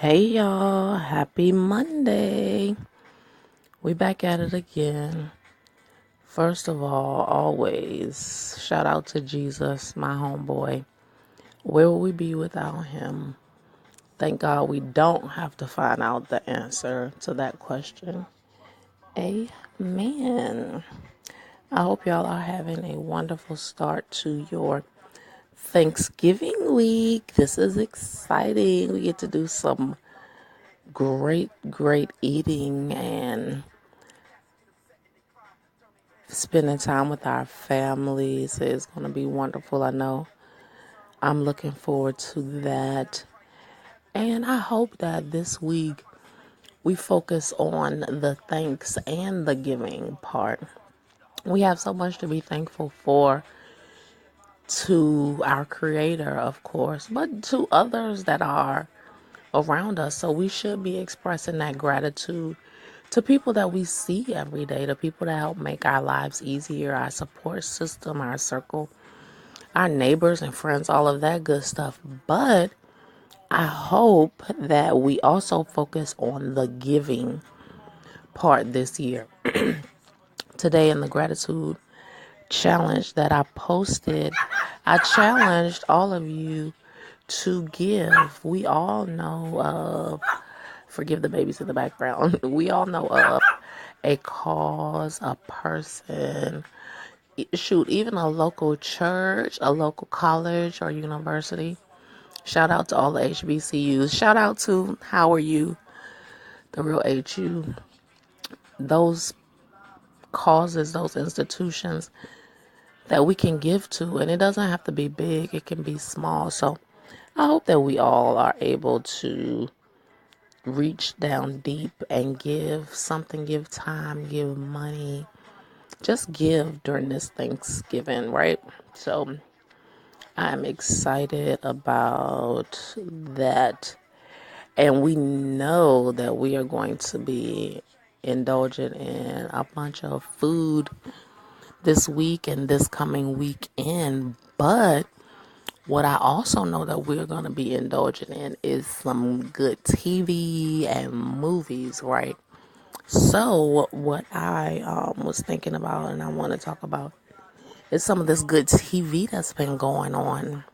Hey y'all, happy Monday. We back at it again. First of all, always shout out to Jesus, my homeboy. Where would we be without him? Thank God we don't have to find out the answer to that question. Amen. I hope y'all are having a wonderful start to your Thanksgiving week. This is exciting. We get to do some great eating and spending time with our families is going to be wonderful. I know I'm looking forward to that. And I hope that this week we focus on the thanks and the giving part. We have so much to be thankful for, to our Creator, of course, but to others that are around us. So we should be expressing that gratitude to people that we see every day, to people that help make our lives easier, our support system, our circle, our neighbors and friends, all of that good stuff. But I hope that we also focus on the giving part this year. Today in the gratitude challenge that I posted, I challenged all of you to give. We all know of, forgive the babies in the background, we all know of a cause, a person, shoot, even a local church, a local college or university. Shout out to all the HBCUs. Shout out to Howard U, the real HU. Those causes, those institutions that we can give to. And it doesn't have to be big, it can be small. So I hope that we all are able to reach down deep and give something, give time, give money. Just give during this Thanksgiving, right? So I'm excited about that. And we know that we are going to be indulgent in a bunch of food this week and this coming weekend. But what I also know that we're going to be indulgent in is some good TV and movies, right? So, what I was thinking about and I want to talk about is some of this good TV that's been going on,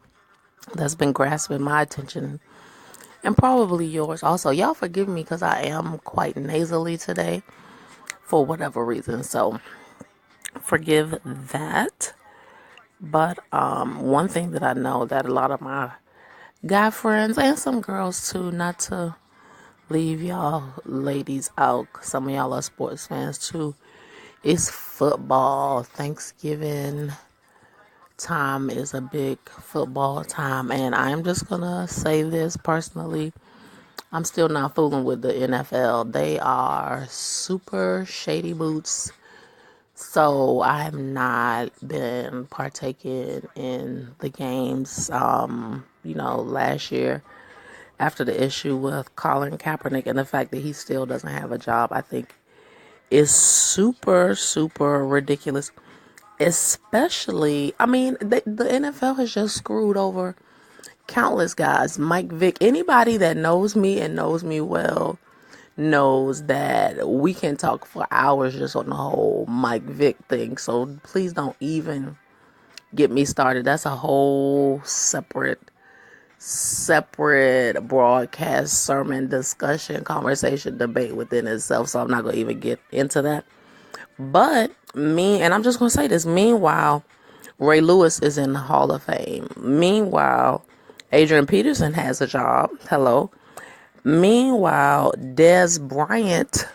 that's been grasping my attention and probably yours also. Y'all forgive me because I am quite nasally today for whatever reason. So forgive that. But one thing that I know that a lot of my guy friends and some girls too, not to leave y'all ladies out, some of y'all are sports fans too, is football. Thanksgiving time is a big football time. And I'm just going to say this personally. I'm still not fooling with the NFL. They are super shady boots. So I have not been partaking in the games. Last year after the issue with Colin Kaepernick and the fact that he still doesn't have a job, I think is super ridiculous. Especially, I mean, the NFL has just screwed over countless guys. Mike Vick, anybody that knows me and knows me well knows that we can talk for hours just on the whole Mike Vick thing. So please don't even get me started. That's a whole separate broadcast sermon discussion conversation debate within itself. So I'm not going to even get into that. But and I'm just going to say this, meanwhile, Ray Lewis is in the Hall of Fame. Meanwhile, Adrian Peterson has a job. Hello. Meanwhile, Des Bryant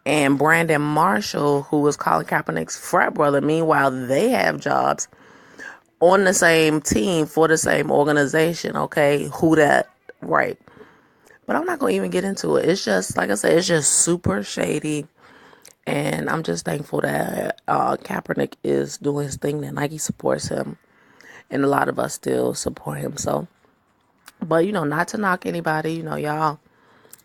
and Brandon Marshall, who was Colin Kaepernick's frat brother, meanwhile, they have jobs on the same team for the same organization. Okay, who that? Right. But I'm not going to even get into it. It's just, like I said, it's just super shady. And I'm just thankful that Kaepernick is doing his thing, that Nike supports him. And a lot of us still support him. So, but, not to knock anybody, y'all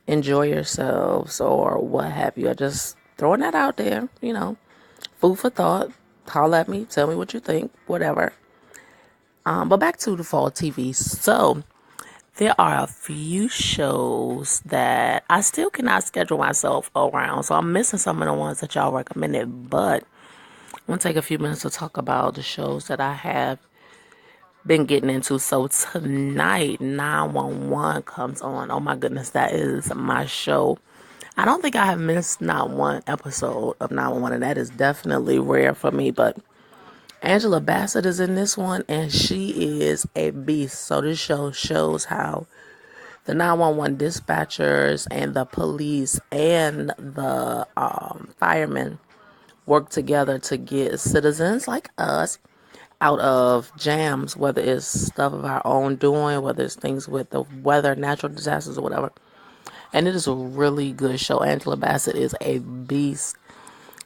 enjoy yourselves or what have you. I just throwing that out there, food for thought. Holler at me, tell me what you think, whatever. But back to the fall TV. So, There are a few shows that I still cannot schedule myself around, so I'm missing some of the ones that y'all recommended, but I'm going to take a few minutes to talk about the shows that I have been getting into. So tonight, 911 comes on. Oh my goodness, that is my show. I don't think I have missed not one episode of 911, and that is definitely rare for me, but Angela Bassett is in this one, and she is a beast. So this show shows how the 911 dispatchers and the police and the firemen work together to get citizens like us out of jams, whether it's stuff of our own doing, whether it's things with the weather, natural disasters, or whatever. And it is a really good show. Angela Bassett is a beast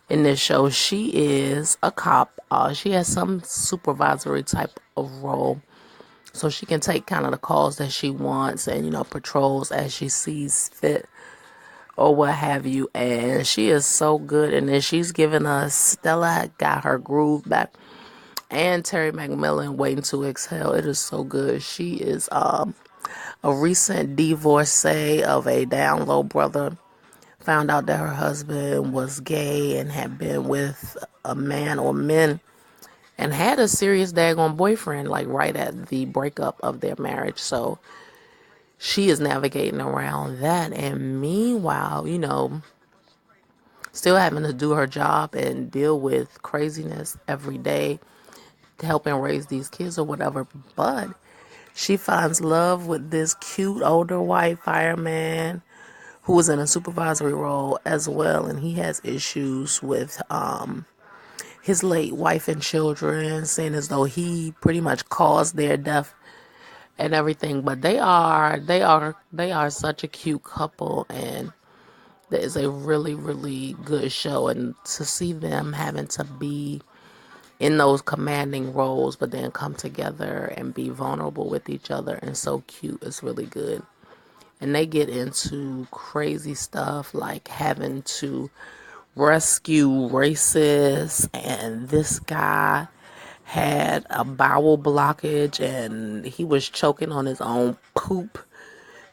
in this show. She is a cop. She has some supervisory type of role. So she can take kind of the calls that she wants and, patrols as she sees fit or what have you. And she is so good in this. She's given us, Stella got her groove back. And Terry McMillan, Waiting to Exhale. It is so good. She is a recent divorcee of a down low brother. Found out that her husband was gay and had been with a man or men and had a serious daggone boyfriend, like right at the breakup of their marriage. So she is navigating around that. And meanwhile, still having to do her job and deal with craziness every day, helping raise these kids or whatever. But she finds love with this cute older white fireman who was in a supervisory role as well, and he has issues with his late wife and children, saying as though he pretty much caused their death and everything. But they are such a cute couple, and that is a really, really good show. And to see them having to be in those commanding roles, but then come together and be vulnerable with each other and so cute, is really good. And they get into crazy stuff like having to rescue racists, and this guy had a bowel blockage and he was choking on his own poop.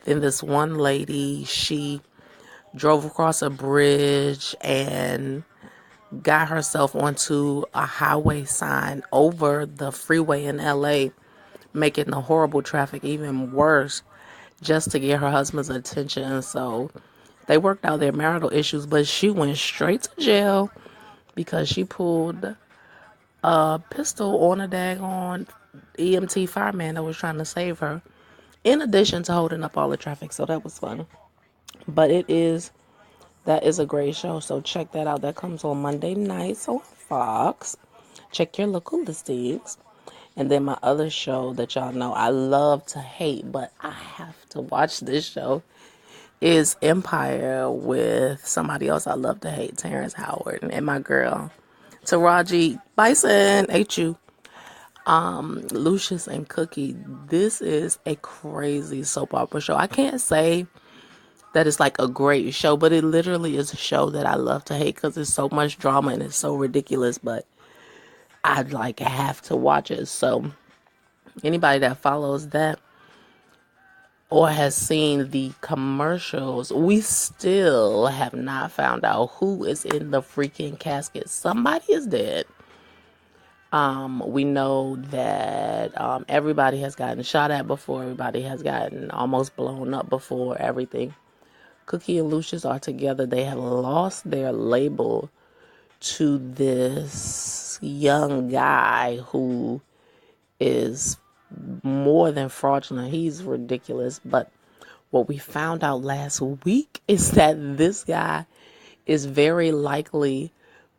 Then this one lady, she drove across a bridge and got herself onto a highway sign over the freeway in LA, making the horrible traffic even worse just to get her husband's attention. So they worked out their marital issues, but she went straight to jail because she pulled a pistol on a daggone EMT fireman that was trying to save her, in addition to holding up all the traffic. So that was fun. But that is a great show. So check that out. That comes on Monday nights on Fox. Check your local listings. And then my other show that y'all know I love to hate, but I have to watch this show, is Empire, with somebody else I love to hate, Terrence Howard, and my girl Taraji Bison, H.U. Lucius and Cookie. This is a crazy soap opera show. I can't say that it's like a great show, but it literally is a show that I love to hate because it's so much drama and it's so ridiculous, but I'd like have to watch it. So anybody that follows that or has seen the commercials, we still have not found out who is in the freaking casket. Somebody is dead. We know that everybody has gotten shot at before. Everybody has gotten almost blown up before. Everything. Cookie and Lucius are together. They have lost their label to this young guy who is more than fraudulent. He's ridiculous. But what we found out last week is that this guy is very likely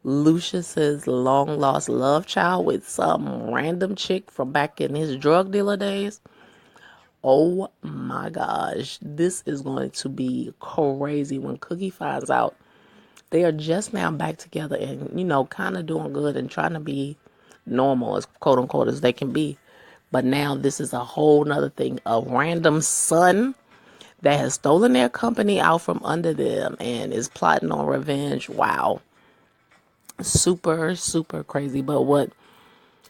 Lucius's long lost love child with some random chick from back in his drug dealer days. Oh my gosh, this is going to be crazy when Cookie finds out. They are just now back together and, kind of doing good and trying to be normal, as quote unquote as they can be. But now this is a whole nother thing. A random son that has stolen their company out from under them and is plotting on revenge. Wow. Super, super crazy. But what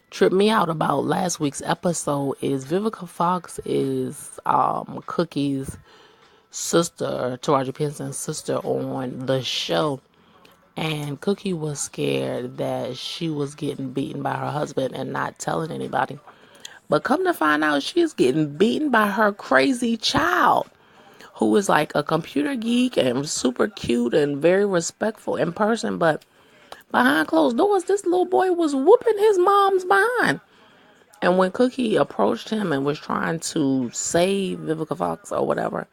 tripped me out about last week's episode is Vivica Fox is Cookie's sister, Taraji Penson's sister on the show. And Cookie was scared that she was getting beaten by her husband and not telling anybody. But come to find out, she's getting beaten by her crazy child, who is like a computer geek and super cute and very respectful in person. But behind closed doors, this little boy was whooping his mom's behind. And when Cookie approached him and was trying to save Vivica Fox or whatever,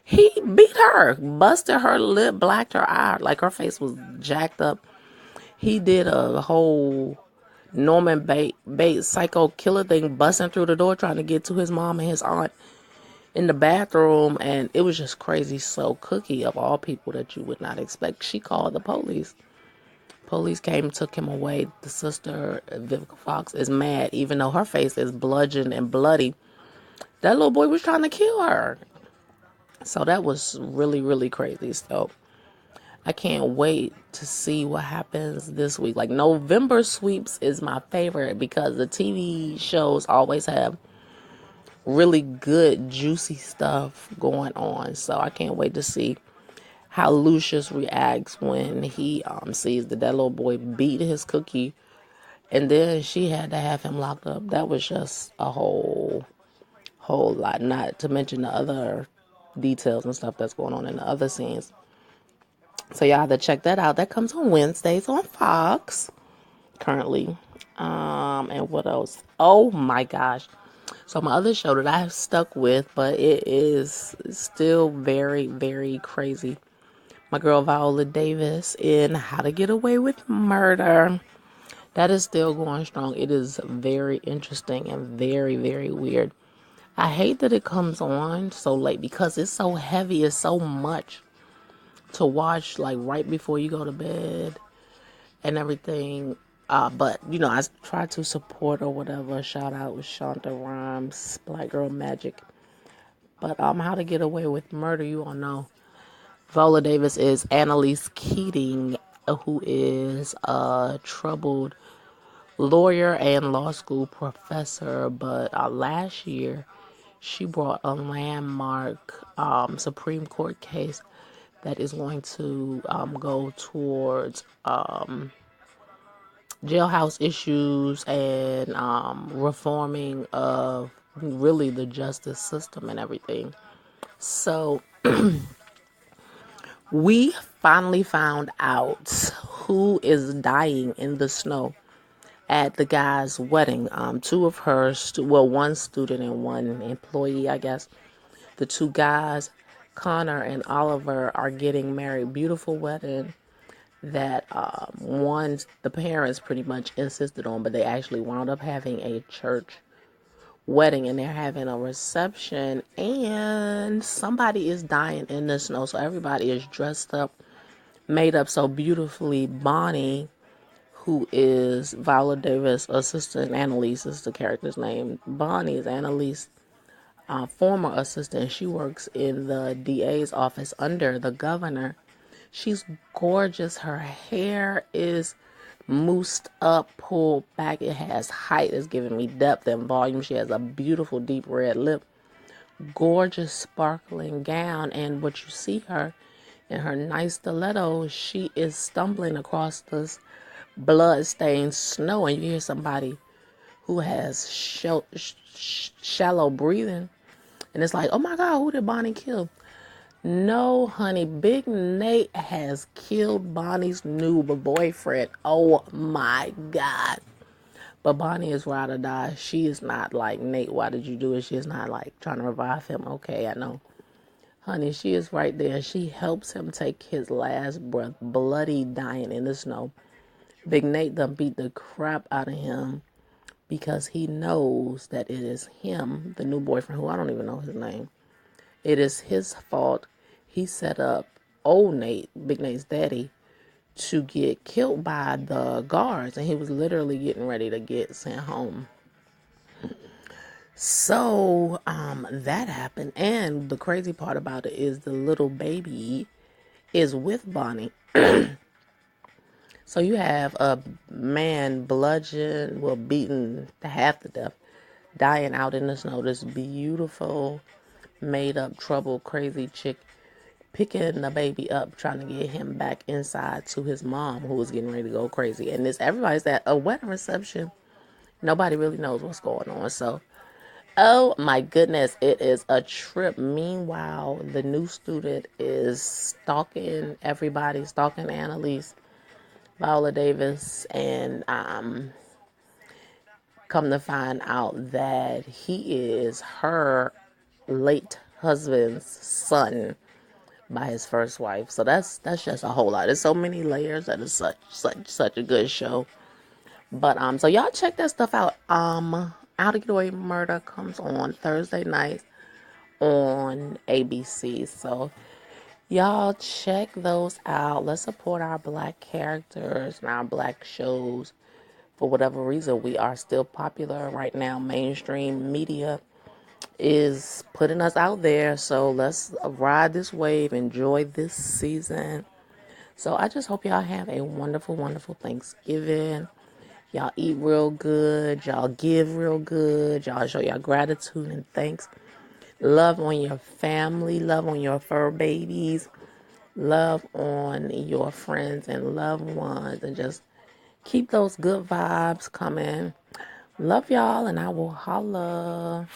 he beat her, busted her lip, blacked her eye, like her face was jacked up. He did a whole Norman Bates psycho killer thing, busting through the door trying to get to his mom and his aunt in the bathroom, and it was just crazy. So Cookie, of all people that you would not expect, she called the police. Police came, took him away. The sister, Vivica Fox, is mad, even though her face is bludgeoned and bloody. That little boy was trying to kill her. So that was really, really crazy. So I can't wait to see what happens this week. Like, November sweeps is my favorite because the TV shows always have really good, juicy stuff going on. So I can't wait to see how Lucius reacts when he sees that little boy beat his Cookie, and then she had to have him locked up. That was just a whole lot, not to mention the other details and stuff that's going on in the other scenes. So y'all have to check that out. That comes on Wednesdays on Fox currently. And what else? Oh my gosh. So my other show that I've stuck with, but it is still very, very crazy. My girl Viola Davis in How to Get Away with Murder. That is still going strong. It is very interesting and very, very weird. I hate that it comes on so late because it's so heavy. It's so much to watch, like right before you go to bed and everything. But I try to support or whatever. Shout out with Shonda Rhimes, Black Girl Magic. But How to Get Away with Murder, you all know. Viola Davis is Annalise Keating, who is a troubled lawyer and law school professor. But last year, she brought a landmark Supreme Court case that is going to go towards jailhouse issues and reforming of really the justice system and everything. So we finally found out who is dying in the snow at the guy's wedding. Two of her, one student and one employee, I guess. The two guys, Connor and Oliver, are getting married. Beautiful wedding that the parents pretty much insisted on, but they actually wound up having a church wedding, and they're having a reception, and somebody is dying in the snow. So everybody is dressed up, made up so beautifully. Bonnie, who is Viola Davis' assistant, Annalise is the character's name. Bonnie is Annalise, former assistant. She works in the DA's office under the governor. She's gorgeous. Her hair is moosed up, pulled back. It has height. It's giving me depth and volume. She has a beautiful deep red lip. Gorgeous sparkling gown. And what you see her in her nice stilettos, she is stumbling across this blood-stained snow. And you hear somebody who has shallow breathing. And it's like, oh my God, who did Bonnie kill? No, honey, Big Nate has killed Bonnie's new boyfriend. Oh my God. But Bonnie is ride or die. She is not like, Nate, why did you do it? She is not like trying to revive him. Okay, I know. Honey, she is right there. She helps him take his last breath, bloody, dying in the snow. Big Nate done beat the crap out of him because he knows that it is him, the new boyfriend, who I don't even know his name. It is his fault. He set up old Nate, Big Nate's daddy, to get killed by the guards, and he was literally getting ready to get sent home. So that happened, and the crazy part about it is the little baby is with Bonnie. So you have a man bludgeoned, well, beaten to half to death, dying out in the snow. This beautiful, made up, troubled, crazy chick picking the baby up, trying to get him back inside to his mom, who was getting ready to go crazy. And this everybody's at a wedding reception. Nobody really knows what's going on. So, oh my goodness, it is a trip. Meanwhile, the new student is stalking everybody, stalking Annalise, Viola Davis, and come to find out that he is her late husband's son by his first wife. So that's just a whole lot. There's so many layers. That is such a good show. But so y'all check that stuff out. How to Get Away with Murder comes on Thursday nights on ABC. So y'all check those out. Let's support our black characters and our black shows. For whatever reason, we are still popular right now. Mainstream media is putting us out there. So let's ride this wave, enjoy this season. So I just hope y'all have a wonderful, wonderful Thanksgiving. Y'all eat real good. Y'all give real good. Y'all show y'all gratitude and thanks. Love on your family. Love on your fur babies. Love on your friends and loved ones. And just keep those good vibes coming. Love y'all, and I will holla.